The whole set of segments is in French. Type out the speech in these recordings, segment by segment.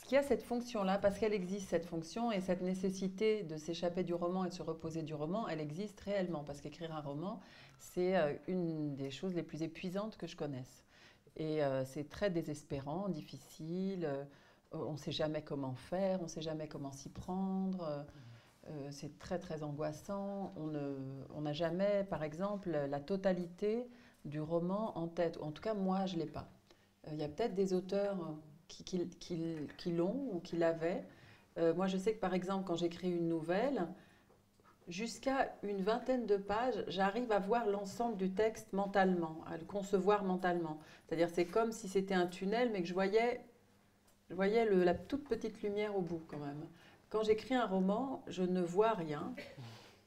qui a cette fonction-là, parce qu'elle existe cette fonction et cette nécessité de s'échapper du roman et de se reposer du roman, elle existe réellement, parce qu'écrire un roman, c'est une des choses les plus épuisantes que je connaisse. Et c'est très désespérant, difficile, on ne sait jamais comment faire, on ne sait jamais comment s'y prendre, c'est très très angoissant, on n'a jamais, par exemple, la totalité du roman en tête, ou en tout cas moi je ne l'ai pas. Il y a peut-être des auteurs qui l'ont ou qui l'avaient. Moi, je sais que par exemple, quand j'écris une nouvelle, jusqu'à une vingtaine de pages, j'arrive à voir l'ensemble du texte mentalement, à le concevoir mentalement. C'est-à-dire, c'est comme si c'était un tunnel, mais que je voyais la toute petite lumière au bout quand même. Quand j'écris un roman, je ne vois rien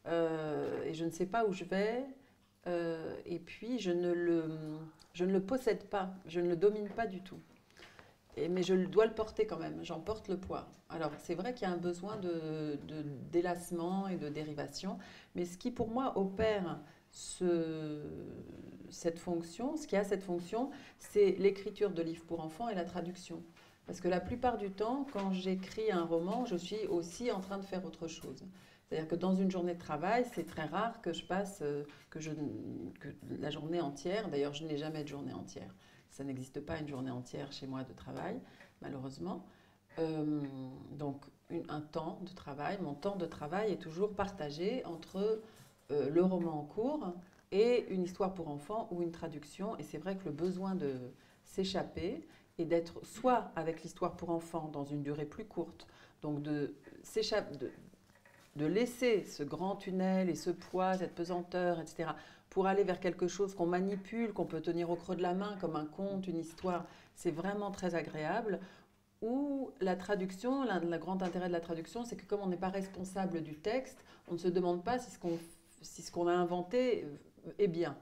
et je ne sais pas où je vais. Et puis, je ne le possède pas, je ne le domine pas du tout. Mais je dois le porter quand même, j'en porte le poids. Alors c'est vrai qu'il y a un besoin d'élassement et de dérivation, mais ce qui pour moi opère cette fonction, ce qui a cette fonction, c'est l'écriture de livres pour enfants et la traduction. Parce que la plupart du temps, quand j'écris un roman, je suis aussi en train de faire autre chose. C'est-à-dire que dans une journée de travail, c'est très rare que je passe que la journée entière. D'ailleurs, je n'ai jamais de journée entière. Ça n'existe pas une journée entière chez moi de travail, malheureusement. Donc, un temps de travail. Mon temps de travail est toujours partagé entre le roman en cours et une histoire pour enfants ou une traduction. Et c'est vrai que le besoin de s'échapper et d'être soit avec l'histoire pour enfants dans une durée plus courte, donc de laisser ce grand tunnel et ce poids, cette pesanteur, etc., pour aller vers quelque chose qu'on manipule, qu'on peut tenir au creux de la main, comme un conte, une histoire, c'est vraiment très agréable. Ou la traduction, le grand intérêt de la traduction, c'est que comme on n'est pas responsable du texte, on ne se demande pas si ce qu'on a inventé est bien.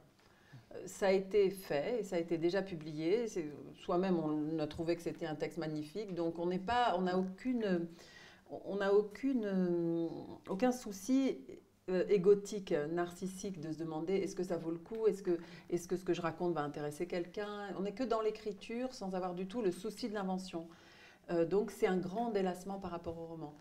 Ça a été fait et ça a été déjà publié. Soi-même, on a trouvé que c'était un texte magnifique. Donc, aucun souci égotique, narcissique de se demander est-ce que ça vaut le coup, est-ce que ce que je raconte va intéresser quelqu'un. On n'est que dans l'écriture sans avoir du tout le souci de l'invention. Donc, c'est un grand délassement par rapport au roman.